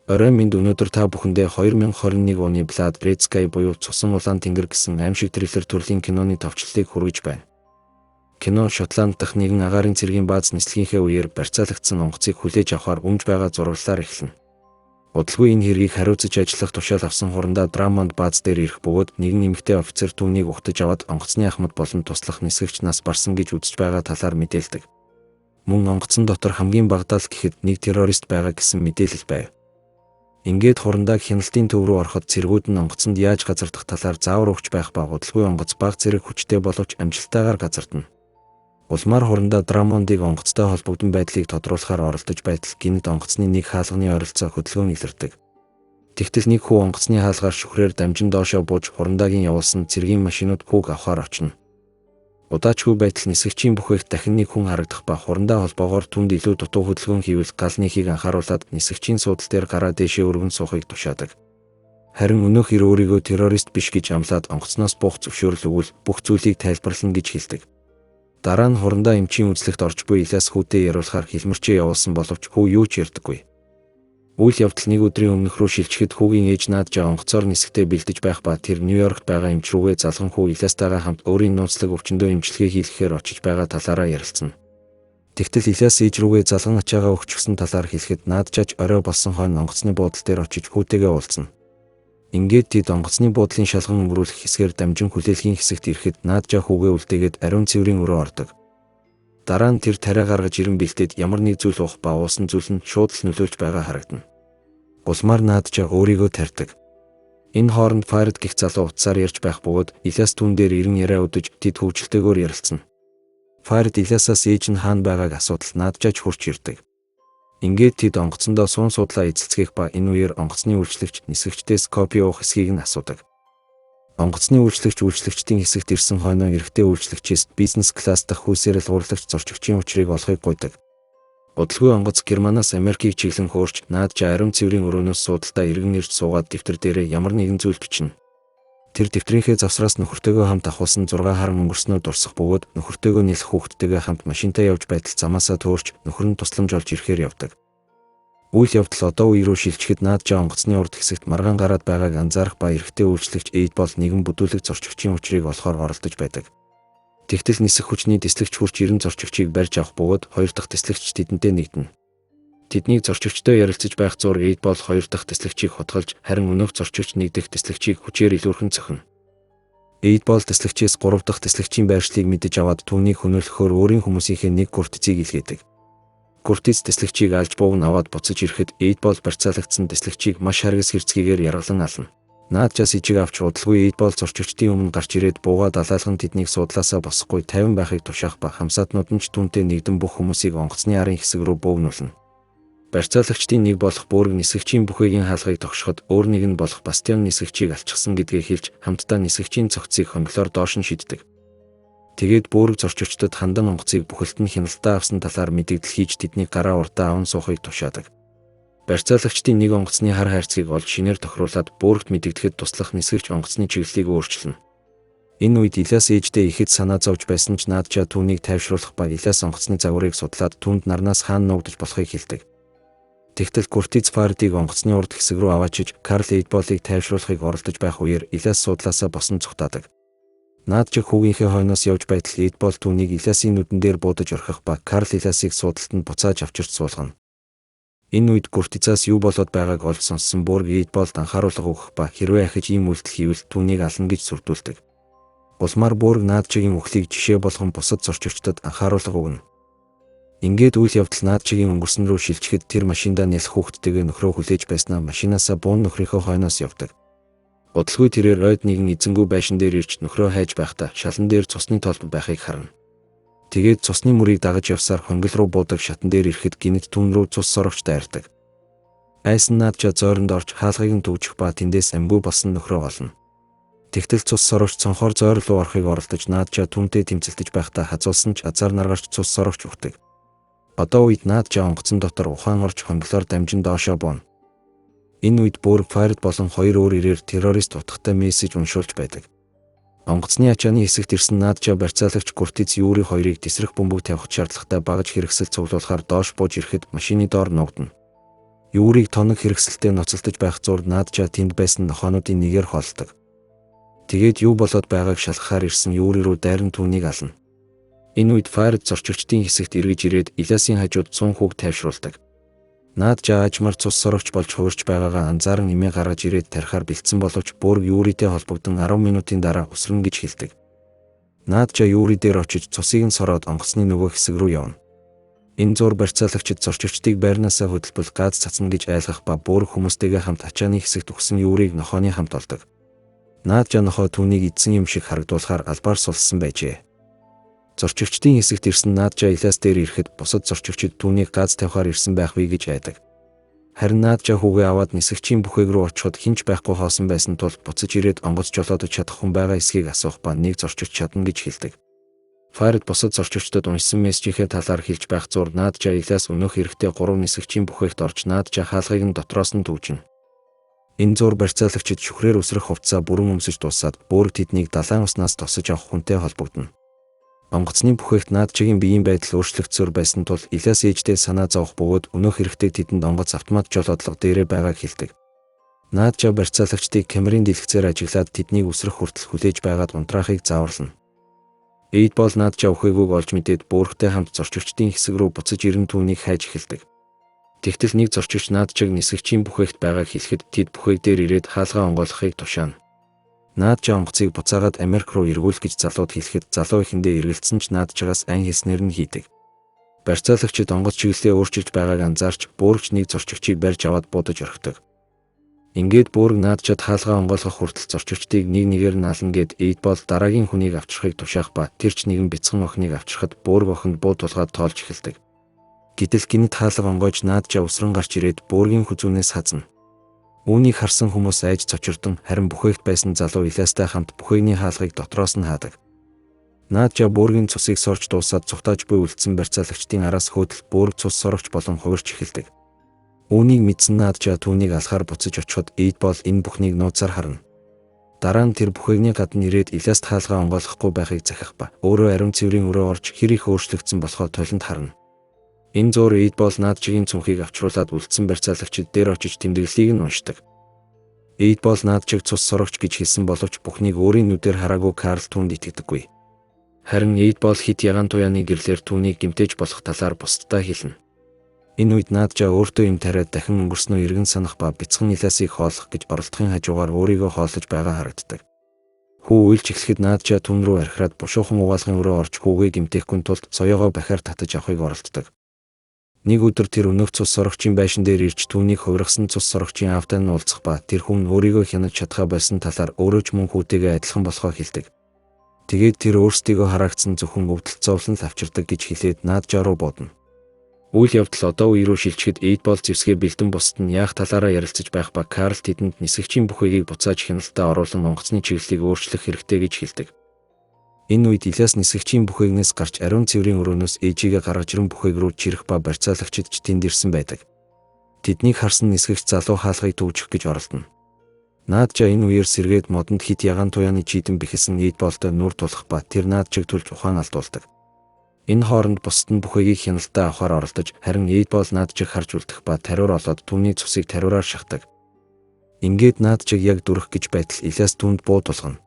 Орой минь өнөөдөр та бүхэндээ 2021 оны Blood Red Sky буюу Цусан улаан тэнгэр гэсэн аимшиг триллер төрлийн киноны товчлолыг хүргэж байна. Кино Шотланд дахь нэгэн агаарын цэргийн бааз нислэгийнхээ үеэр барьцаалагдсан онгоцыг хүлээж авахар өмж байгаа зураглалаар эхэлнэ. Удалгүй энэ хэргийг хариуцаж ажиллах тушаал авсан хурандаа Драмонд бааз дээр ирэх бөгөөд нэгэн эмэгтэй офицер түүнийг угтаж аваад онгоцны ахмад болон туслах нисгэгч нас барсан гэж үзэж байгаа талаар мэдээлдэг. Мөн онгоцон дотор хамгийн багадаа л гэхэд нэг террорист байгаа гэсэн мэдээлэл байв. Ингээд хурандааг хяналтын төв рүү ороход цэргүүд нь онгоцонд яаж газардах талаар заавар өгч байх ба удалгүй онгоц бага зэрэг хүчтэй боловч амжилттайгаар газардна. Улмаар хурандаа Драмондыг онгоцтой холбогдсон байдлыг тодруулахаар оролдож байтал гинт онгоцны нэг хаалганы ойролцоо хөдөлгөөн илэрдэг. Тэгтэл нэг хүү онгоцны хаалгаар шүхрээр дамжин доошоо бууж хурандаагийн явуулсан цэргийн машинууд хүүг авахаар очно. Удаачгүй байтал нисгэгчийн бүхээгт дахин нэг хүн харагдах ба хурандаа холбоогоор түнд илүү дутуу хөдөлгөөн хийвэл гал нэхийг анхааруулад нисгэгчийн суудал дээр гараа дээшээ өргөн суухыг тушаадаг. Харин өнөөх ир өөрийгөө террорист биш гэж амлаад онгоцноос буух зөвшөөрөл өгвөл бүх зүйлийг тайлбарлана гэж хэлдэг. Дараа нь хурандаа эмчийн үзлэгт орж буй Илиас хүүтэй яриулахаар хэлмэрчээ явуулсан боловч хүү юу ч ярьдаггүй. Үйл явдал нэг өдрийн өмнөх рүү шилжихэд хүүгийн ээж нааджаа онгоцоор нисгтээ бэлдэж байх ба тэр Нью-Йоркт байгаа эмч рүүгээ залган хүү Илиастайгаа хамт өөрийн нууцлаг өвчнөдөө эмчилгээ хийлгэхээр очиж байгаа талаараа ярилцсан. Тэгтэл Илиас ээж рүүгээ залган ачаагаа өгчихсөн талаар хэлэхэд нааджаач орой болсон хойно онгоцны буудлын дээр очиж хүүтэйгээ уулзсан. Ингээд тэд онгоцны буудлын шалган өнгөрүүлэх хэсгээр дамжин хүлээлгийн хэсэгт ирэхэд нааджаа хүүгээ үлдээгээд ариун цэврийн өрөө ордог. Дараа нь тэр тариа гаргаж ирэн бэлдээд ямар нэг зүйл уух ба уусан зүйл нь шууд л нөлөөлж байгаа харагдана. Улмаар нааджаа өөрийгөө тарьдаг. Энэ хооронд Фарид гих залуу утсаар ярьж байх бөгөөд Илиас түүн дээр ирэн яриа өдөж тэд хөвчлөлтэйгээр ярилцсан. Фарид Илиасаас ээж нь хаана байгааг асуудал нааджаач хурч ирдэг. Ингээд тэд онгоцондоо суун суудлаа эзэлцгээх ба энэ үеэр онгоцны үйлчлэгч нисгэгчдээс копи уух эсхийг нь асуудаг. Онгоцны үйлчлэгчдийн хэсэгт ирсэн хойноо эрэгтэй үйлчлэгчээс бизнес класс дахь хүйсээр л урлагч зорчигчийн учрыг олохыг гуйдаг. Удалгүй онгоц Германаас Америкийг чиглэн хөөрч нааджаа ариун цэврийн өрөөнөөс суудалтаа иргэн ирж суугаад дэвтэр дээрээ ямар нэгэн зүйл бичнэ. Тэр дэвтрийнхээ завсраас нөхөртөөгөө хамт ахуулсан 6 харан өнгөрснөө дурсах бөгөөд нөхөртөөгөө нэлэх хүүхдтэйгээ хамт машинтаа явж байтал замаасаа төөрч нөхөр нь тусламж олж ирэхээр явдаг. Үйл явдал одоо үе рүү шилжихэд нааджаа онгоцны урд хэсэгт маргаан гараад байгааг анзаарах ба эрэгтэй үйлчлэгч Эйд бол нэгэн бүдүүлэг зорчигчийн учрыг олохоор оролдож байдаг. Тэгтэл нисэх хүчний тэслэгч хурч 90 зорчигчийг барьж авах бөгөөд 2 дахь тэслэгч тэдэнтэй нэгдэнэ. Тэднийг зорчигчтой ярилцаж байх зур Эйд бол 2 дахь тэслэгчийг хутгалж харин өнөөх зорчигч 1 дахь тэслэгчийг хүчээр илүүрхэн цохино. Эйд бол тэслэгчээс 3 дахь тэслэгчийн байршлыг мэдэж аваад түүнийг хөнөөлөхөөр өөрийн хүмүүсийнхээ нэг гуртцыг илгээдэг. Гуртиц тэслэгчийг алж бууг нь аваад буцаж ирэхэд Эйд бол барьцаалагдсан тэслэгчийг маш харгас хэрцгийгээр яргалан ална. Нааджаас ижиг авч удалгүй Эйд бол зорчигчдын өмнө гарч ирээд буугаад алаалган тэднийг суудлаасаа босохгүй 50 байхыг тушаах ба хамсаатнууд нь ч түүнтэй нэгдэн бүх хүмүүсийг онгоцны арын хэсэг рүү бөөгнүүлнэ. Барьцаалагчдын нэг болох Бөөрг нисгэгчийн бүхээгийн хаалгыг тогшоход өөр нэг нь болох Бастион нисгэгчийг алчихсан гэдгээ хэлж хамтдаа нисгэгчийн цогцыг хонглоор доош нь шиддэг. Тэгээд Бөөрг зорчигчдод хандан онгоцыг бүхэлд нь хяналтаа авсан талаар мэдээлэл хийж тэднийг гараа уртаа аван суухыг тушаадаг. Барьцаалагчдын нэг онгоцны хар хайрцгийг олж шинээр тохируулад Бөөргт мэдэгдэхэд туслах нисгэгч онгоцны чиглэлийг өөрчилнө. Энэ үед Илиас ээждээ ихэд санаа зовж байсан ч нааджаа түүнийг тайвшруулах ба Илиас онгоцны загварыг судлаад түүнд нарнаас хаана нуугдаж болохыг хэлдэг. Тэгтэл Куртиц Фардиг онгоцны урд хэсэг рүү аваачиж Карл Эйдболыг тайвшруулахыг оролдож байх үеэр Илиас суудлаасаа босон цухтаадаг. Нааджаа хүүгийнхээ хойноос явж байтал Эйдбол түүнийг Илиасын нүдэн дээр буудаж орхих ба Карл Илиасыг суудалд нь буцааж авчирч суулгана. Энэ үед Куртицаас юу болоод байгааг олж сонссон Бөөрг Эйдболд анхааруулга өгөх ба хэрвээ ахиж ийм үйлдэл хийвэл түүнийг ална гэж сүрдүүлдэг. Улмаар Бөөрг нааджаагийн үхлийг жишээ болгон бусад зорчигчдод анхааруулга өгнө. Ингээд үйл явдал нааджаагийн өнгөрсөн рүү шилжихэд тэр машиндаа нэлэх хүүхдтэйгээ нөхрөө хүлээж байснаа машинаасаа буун нөхрийнхөө хойноос явдаг. Удалгүй тэрээр ойд нэгэн эзэнгүй байшин дээр ирж нөхрөө хайж байхдаа шалан дээр цусны толб байхыг харна. Тэгээд цусны мөрийг дагаж явсаар хонгил руу буудаг шатан дээр ирэхэд гинэт түн рүү цус сорогч дайрдаг. Айсан нааджаа зойронд орж хаалгыг нь төвжих ба тэндээс амгүй болсон нөхрөө олно. Тэгтэл цус сорогч цонхоор зойр руу орохыг оролдож нааджаа түүнтэй тэмцэлдэж байхдаа хазуулсан ч азар наргарч цус сорогч өгдөг. Одоо үед нааджаа онгоцон дотор ухаан орж хонглоор дамжин доошоо бууна. Энэ үед Бөөрг Фарид болон 2 өөр ирээр террорист утгатай мессеж уншуулж байдаг. Онгоцны ачааны хэсэгт ирсэн нааджаа барьцаалагч Куртиц Юри хоёрыг тесрэх бөмбөг тавих шаардлагатай багаж хэрэгсэл цуглуулахаар доош бууж ирэхэд машины доор нуугдана. Юурийг тоног хэрэгсэлтэй ноцолдож байх зуур Наадчаа тэнд байсан нохоонуудын нэгээр хоолдог. Тэгээд юу болоод байгааг шалгахаар ирсэн Юури руу дайран түүнийг ална. Энэ үед Фарид зорчигчдын хэсэгт эргэж ирээд Илиасын хажууд 100 хүүг тайвшруулдаг. Наадчаа ажмар цус сорогч болж хуурч байгаагаа анзааран эмээ гаргаж ирээд тарихаар бэлдсэн боловч Борг Юуритэй холбогдсон 10 минутын дараа усран гэж хэлдэг. Наадчаа Юури дээр очиж цусыг нь сороод онгоцны нөгөө хэсэг рүү явна. Энэ зур барьцаалагчид зорчигчдыг байрнаасаа хөдөлбөл гааз цацна гэж айлгах ба Борг хүмүүстэйгээ хамт ачааны хэсэгт өгсөн Юурийг нохооны хамт олдог. Наадчаа нохоо түүнийг эдсэн юм шиг харагдуулахаар албаар сулсан байжээ. Зорчигчдын хэсэгт ирсэн Наадчаа Илиас дээр ирэхэд бусад зорчигчид түүнийг гааз тавихаар ирсэн байх вэ гэж айдаг. Харин Наадчаа хүүгээ аваад нисгэгчийн бүхээг рүү очиход хинч байхгүй хоосон байсан тул буцаж ирээд онгоц жолоодож чадах хүн байгаа эсхийг асуух ба нэг зорчигч чадна гэж хэлдэг. Фарид бусад зорчигчдод уншсан мессежийнхээ талаар хэлж байх зур Наадчаа Илиас өнөөх эрэхтэй 3 нисгэгчийн бүхээгт орж Наадчаа хаалгыг нь дотроос нь түүжинэ. Энэ зур барьцаалагчид шүхрээр үсрэх хувцас бүрэн өмсөж дуусаад Борг тэднийг далайн уснаас тосож авах хүнтэй холбогдно. Онгоцны бүхээгт Наадчаагийн биеийн байдал өөрчлөгдсөөр байсан тул Илиас ээжтэй санаа зовох бөгөөд өнөөх эрэхтэй тэдэнд онгоц автомат жолоодлого дээрээ байгааг хэлдэг. Наадчаа барьцаалагчдыг камерын дэлгэцээр ажиглаад тэднийг үсрэх хүртэл хүлээж байгаад унтраахыг зааварлана. Эйд бол Наадчаа өхөөгөөг олж мэдээд Боргтой хамт зорчигчдын хэсэг рүү буцаж ирэн түүнийг хайж эхэлдэг. Тэгтэл нэг зорчигч Наадчааг нисгэгчийн бүхээгт байгааг хэлэхэд тэд бүхээг дээр ирээд хаалгаа онгойлгохыг тушаана. Наадчаа онгоцыг буцаагаад Америк руу эргүүлэх гэж залууд хэлэхэд залуу ихэндээ эргэлцсэн ч Наадчаагаас айн хийснээр нь хийдэг. Барьцаалагчид онгоц чиглэлээ өөрчилж байгааг анзаарч Боргч нэг зорчигчийг барьж аваад будаж орхидог. Ингээд Борг Наадчаад хаалгаа онгойлгох хүртэл зорчигчдыг нэг нэгээр нь ална гэд Эйд бол дараагийн хүнийг авчрахыг тушаах ба тэр ч нэгэн бяцхан охиныг авчрахад Борг охинд буу тулгаад тоолж эхэлдэг. Гэтэл гинт хаалга онгойж Наадчаа усран гарч ирээд Боргийн хүзүүнээс хазна. Үүнийг харсан хүмүүс айж цочирдон харин бүхээгт байсан залуу Илиастай хамт бүхээгний хаалгыг дотроос нь хаадаг. Наадчаа Боргийн цусыг сорж дуусаад цухтааж буй үлдсэн барьцаалагчдын араас хөөдөл Борг цус сорогч болон хувирч эхэлдэг. Үүнийг мэдсэн Наадчаа түүнийг алхаар буцаж очиход Эйд бол энэ бүхнийг нууцаар харна. Дараа нь тэр бүхээгний гадна ирээд Илиаст хаалгаа онгойлгохгүй байхыг захих ба өөрөө ариун цэврийн өрөө орж хэр их өөрчлөгдсөн болохоо толинд харна. Энэ зур Эйд бол Наадчаагийн цүнхийг авчруулад үлдсэн барьцаалагчид дээр очиж тэмдэглэлийг нь уншдаг. Эйд бол Наадчааг цус сорогч гэж хэлсэн боловч бүхнийг өөрийн нүдээр хараагүй Карл түүнд итгэдэггүй. Харин Эйд бол хит ягаан туяаны гэрлэр түүнийг гэмтээж болох талаар бусдад хэлнэ. Энэ үед Наадчаа өөртөө юм тариад дахин өнгөрснөө эргэн санах ба бяцхан Илиасыг хооллох гэж оролдохын хажуугаар өөрийгөө хооллож байгаа харагддаг. Хүү уйлж эхлэхэд Наадчаа түн рүү архираад бушуухан угаалгын өрөө орж хүүгээ гэмтээхгүй тулд соёогоо бахиар татаж авахыг оролддог. Нэг өдөр тэр өнөөх цус сорогчийн байшин дээр ирж түүнийг хувиргасан цус сорогчийн аавтай нь уулзах ба тэр хүн өөрийгөө хянаж чадхаа болсон талаар өөрөө ч мөн хүүтэйгээ адилхан болохоо хэлдэг. Тэгээд тэр өөрсдийгөө хараагдсан зөвхөн өвдөлт зовлон л авчирдаг гэж хэлээд Наадчаа руу бодно. Үйл явдал одоо үе рүү шилжихэд Эйд бол зэвсгээ бэлдэн бусад нь яах талаараа ярилцаж байх ба Карл тэдэнд нисгэгчийн бүхээгийг буцааж хяналтаа оруулан онгоцны чиглэлийг өөрчлөх хэрэгтэй гэж хэлдэг. Энэ үед Илиас нисгэгчийн бүхээгнээс гарч ариун цэврийн өрөөнөөс ээжигээ гаргаж ирэн бүхээг рүү чирэх ба барьцаалагчид ч тэнд ирсэн байдаг. Тэднийг харсан нисгэгч залуу хаалгыг түүжих гэж оролдоно. Наадчаа энэ үеэр сэргээд модонд хит ягаан туяаны чийдэн бэхэсэн Эйд болтой нүр тулах ба тэр Наадчааг түлж ухаан алдуулдаг. Энэ хооронд бусад нь бүхээгийг хяналтаа авахар оролдож харин Эйд бол Наадчааг харж үлдэх ба тариур олоод түүний цусыг тариураар шахдаг. Ингээд Наадчааг яг дүрх гэж байтал Илиас түүнд буу тулгана.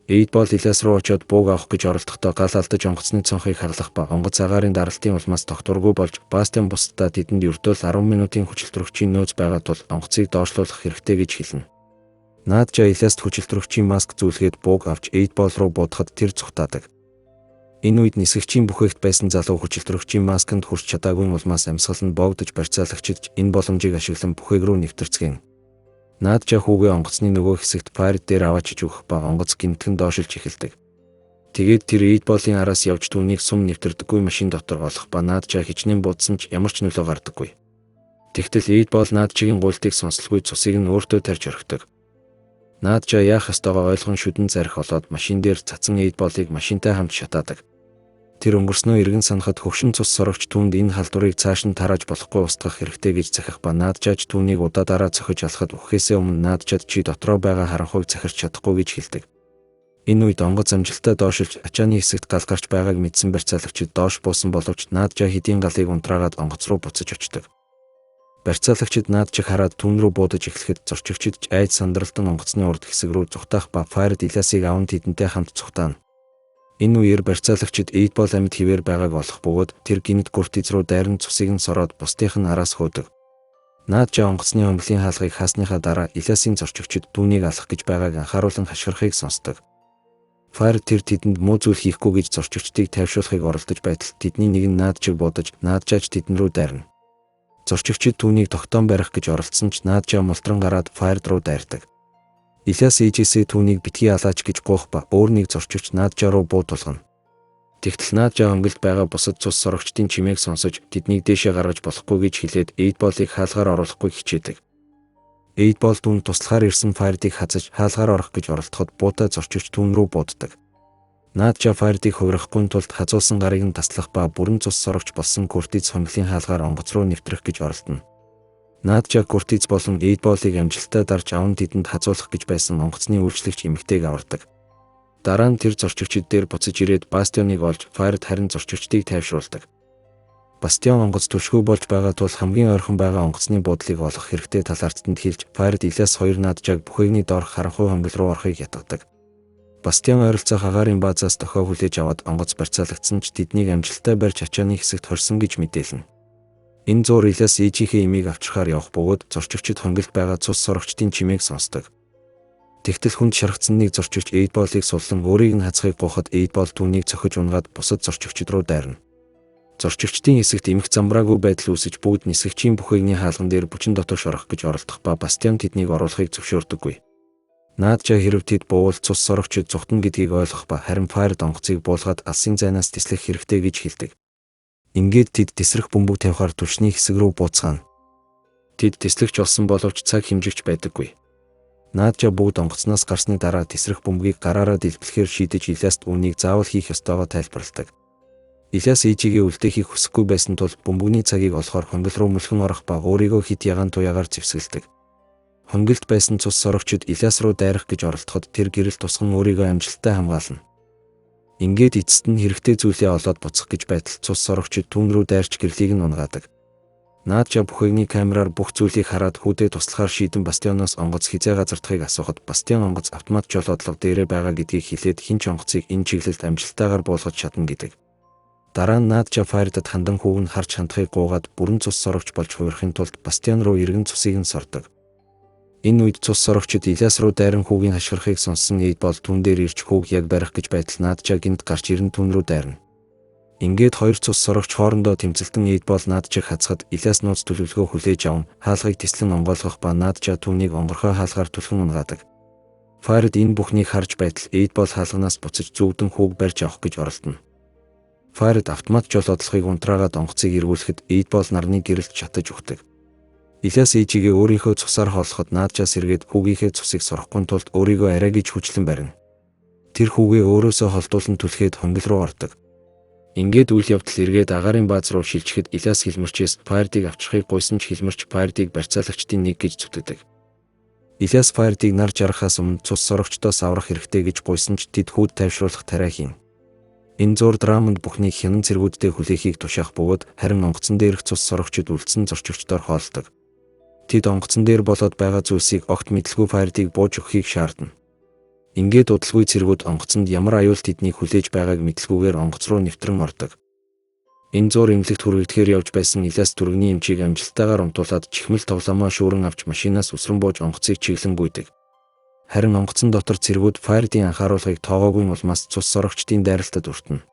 Эйд бол Илиас руу очиод бууг авах гэж оролдохдоо гал алдаж онгоцны цонхыг харлах ба онгоц агаарын даралтын улмаас тогтворгүй болж Бастиан бусдаа тэдэнд ердөө 10 минутын хүчилтөрөгчийн нөөц байгаа тул онгоцыг доошлуулах хэрэгтэй гэж хэлнэ. Наадчаа Илиаст хүчилтөрөгчийн маск зүйлгээд бууг авч Эйд бол руу буудахад тэр цухтаадаг. Энэ үед нисгэгчийн бүхээгт байсан залуу хүчилтөрөгчийн масканд хүрч чадаагүй улмаас амьсгал нь боогдож барьцаалагчид энэ боломжийг ашиглан бүхээг рүү нэвтэрцгэн. Наадчаа хүүгээ онгоцны нөгөө хэсэгт Фарид дээр аваачиж өгөх ба онгоц гинтгэн доошилж эхэлдэг. Тэгээд тэр Эйд болын араас явж түүнийг сум нэвтэрдэггүй машин дотор олох ба Наадчаа хичнээн буудсан ч ямар ч нөлөө гардаггүй. Тэгтэл Эйд бол Наадчаагийн гуйлтыг сонслгүй цусыг нь өөртөө тарьж орхидог. Наадчаа яах ёстойгоо ойлгон шүдэн зарих олоод машин дээр цацсан Эйд болыг машинтай хамт шатаадаг. Тэр өнгөрснөө эргэн санахад хөвшин цус сорогч түүнд энэ халдварыг цааш нь тарааж болохгүй устгах хэрэгтэй гэж захих ба Наадчаач түүнийг удаадараа цохиж алхахад үхээсээ өмнө Наадчаад чи дотроо байгаа харанхуйг захирч чадахгүй гэж хэлдэг. Энэ үед онгоц амжилттай доошилж ачааны хэсэгт гал гарч байгааг мэдсэн барьцаалагчид доош буусан боловч Наадчаа хэдийн галыг унтраагаад онгоц руу буцаж очдог. Барьцаалагчид наадчиг хараад түн рүү буудаж эхлэхэд зорчигчид ч айж сандралтан онгоцны урд хэсэг рүү зүхтаах ба Файрд Илиасыг аван тэдэнтэй хамт зүхтаана. Энэ үеэр барьцаалагчид 8 амьд хിവэр байгааг олох бөгөөд тэр гинт Куртиз руу дайран цусыг нь сороод бусдынх нь араас хөөдөг. Наадча онгоцны хөнгөлийн хаалгыг хаасныхаа дараа Илиасын зорчигчид түүнийг алах гэж байгааг анхааруулан хашгирахыг сонсдог. Файрд тэр тэдэнд муу зүйл хийхгүй гэж зорчигчдыг тайвшруулахыг оролдож байтал тэдний нэг нь наадчиг буудаж наадчаач тэдэн рүү дайрна. Зорчигчид түүнийг тогтоон барих гэж оролдсон ч наадчаа мултран гараад Файрд руу дайрдаг. Илиас ээжээсээ түүнийг битгий алаач гэж гуйх ба өөр нэг зорчигч наадчаа руу буу тулгана. Тэгтэл наадчаа хөнгөлд байгаа бусад цус сорогчдын чимээг сонсож тэднийг дээшээ гаргаж болохгүй гэж хэлээд 8-ыг хаалгаар оруулахгүй хичээдэг. 8 түүнд туслахаар ирсэн Файрдыг хазаж хаалгаар орох гэж оролдоход буутай зорчигч түүн рүү бууддаг. Наадчаа Файрдыг хувирахгүй тулд хазуулсан гарыг нь таслах ба бүрэн цус сорогч болсон Куртиз хөнгөлийн хаалгаар онгоц руу нэвтрэх гэж оролдоно. Наадчаа Куртиз болон 8-ыг амжилттай дарж аван тэдэнд хазуулах гэж байсан онгоцны үйлчлэгч эмэгтэйг авардаг. Дараа нь тэр зорчигчид дээр буцаж ирээд Бастионыг олж Файрд харин зорчигчдыг тайвшруулдаг. Бастион онгоц түшгүй болж байгаа тул хамгийн ойрхон байгаа онгоцны буудлыг олох хэрэгтэй талаартанд хэлж Файрд Илиас 2 наадчааг бүхээгний доорх харанхуй хөнгөл рүү орохыг ятгадаг. Бастион ойролцоо агаарын баазаас дохио хүлээж аваад онгоц барьцаалагдсан ч тэднийг амжилттай барьж ачааны хэсэгт хорсон гэж мэдээлнэ. Энэ зуур Илиас ээжийнхээ эмийг авчрахаар явах бөгөөд зорчигчид хөнгөлд байгаа цус сорогчдын чимээг сонсдог. Тэгтэл хүнд шаргацсан нэг зорчигч 8-ыг суллан өөрийг нь хазахыг гуйхад 8 түүнийг цохиж унгаад бусад зорчигчид руу дайрна. Зорчигчдын хэсэгт эмх замбраагүй байдал үүсэж бүгд нисгэгчийн бүхээгний хаалган дээр бүчин дотоош орох гэж оролдох ба Бастион тэднийг оруулахыг зөвшөөрдөггүй. Наадчаа хэрв тэд буувал цус сорогчид зүхтэн гэдгийг ойлгох ба харин Файрд онгоцыг буулгаад алсын зайнаас тислэх хэрэгтэй гэж хэлдэг. Ингээд тэд тесрэх бөмбөг тавихаар түвшний хэсэг рүү бууцгаана. Тэд тислэгч болсон боловч цаг хэмжигч байдаггүй. Наадчаа бүгд онгоцноос гарсны дараа тесрэх бөмбөгийг гараараа дэлбэлэхээр шийдэж Илиаст үүнийг заавал хийх ёстойгоо тайлбарладаг. Илиас ээжигээ үлдээхийг хүсэхгүй байсан тул бөмбөгний цагийг олохоор хөнгөл рүү мөлхөн орох ба өөрийгөө хит ягаан туяагаар зэвсгэлдэг. Хөнгөлт байсан цус сорогчид Илиас руу дайрах гэж оролдоход тэр гэрэл тусган өөрийгөө амжилттай хамгаална. Ингээд эцэст нь хэрэгтэй зүйлээ олоод буцах гэж байтал цус сорогчид түүн рүү дайрч гэрлийг нь унгаадаг. Наадчаа бүхээгний камераар бүх зүйлийг хараад хүүдээ туслахаар шийдэн Бастионоос онгоц хизээ газардахыг асуухад Бастион онгоц автомат жолоодлого дээрээ байгаа гэдгийг хэлээд хинч онгоцыг энэ чиглэлд амжилттайгаар буулгаж чадна гэдэг. Дараа нь наадчаа Файрдад хандан хүүг нь харж хандахыг гуугаад бүрэн цус сорогч болж хувирахын тулд Бастион руу эргэн цусыг нь сордог. Энэ үед цус сорогчид Илиас руу дайран хүүгийн хашгирахыг сонссон 8 түн дээр ирж хүүг яг барих гэж байтал наадчаа гинт гарч ирэн түн рүү дайрна. Ингээд хоёр цус сорогч хоорондоо тэмцэлтэн 8 наадчааг хацахад Илиас нууц төлөвлөгөө хүлээж аван хаалгыг тислэн онгойлгох ба наадчаа түүнийг онгорхой хаалгаар түлхэн унгаадаг. Файрд энэ бүхнийг харж байтал 8 хаалганаас буцаж зүгдэн хүүг барьж авах гэж оролдоно. Файрд автомат жолоодлогыг унтраагаад онгоцыг эргүүлэхэд 8 нарны гэрэлд шатаж өгдөг. Илиас ээжигээ өөрийнхөө цусаар хооллоход наадчаа сэргээд хүүгийнхээ цусыг сорохгүй тулд өөрийгөө арай гэж хүчлэн барина. Тэр хүүгээ өөрөөсөө холдуулан түлхээд хөнгөл рүү ордог. Ингээд үйл явдал эргээд агаарын бааз руу шилжихэд Илиас хилмэрчээс Файрдыг авчрахыг гуйсан ч хилмэрч Файрдыг барьцаалагчдын нэг гэж зүтгэдэг. Илиас Файрдыг нар жаргахаас өмнө цус сорогчдоос аврах хэрэгтэй гэж гуйсан ч тэд хүүд тайвшруулах тариа хийн. Энэ зур драманд бүхнийг хянан цэргүүдтэй хүлээхийг тушаах бөгөөд харин онгоцон дээрх цус сорогчид үлдсэн зорчигчдоор хоолдог. Тэд онгоцон дээр болоод байгаа зүйлсийг огт мэдлгүй Файрдыг бууж өгөхийг шаардна. Ингээд удалгүй цэргүүд онгоцонд ямар аюул тэднийг хүлээж байгааг мэдлгүйгээр онгоц руу нэвтрэн ордог. Энэ зур эмнэлэгт хүрэгдэхээр явж байсан Илиас түргэний эмчийг амжилттайгаар умтуулаад чихмэл тоглоомоо шүүрэн авч машинаас үсрэн бууж онгоцыг чиглэн гүйдэг. Харин онгоцон дотор цэргүүд Файрдын анхааруулгыг тоогоогүй улмаас цус сорогчдын дайралтад өртөнө.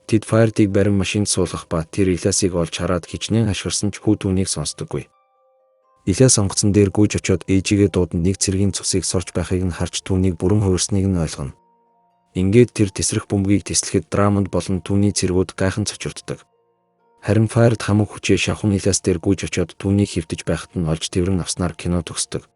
Тэд Файрдыг барин машинд суулгах ба тэр Илиасыг олж хараад хичнээн хашгирсан ч хүү түүнийг сонсдоггүй. Илиас онгоцон дээр гүйж очиод ээжигээ дуудан нэг цэргийн цусыг сорж байхыг нь харж түүнийг бүрэн хувирсныг нь ойлгоно. Ингээд тэр тесрэх бөмбөгийг тислэхэд драманд болон түүний цэргүүд гайхан цочирддаг. Харин Файрд хамаг хүчээ шавхан Илиас дээр гүйж очиод түүнийг хэвтэж байхад нь олж тэрэн авснаар кино төгсдөг.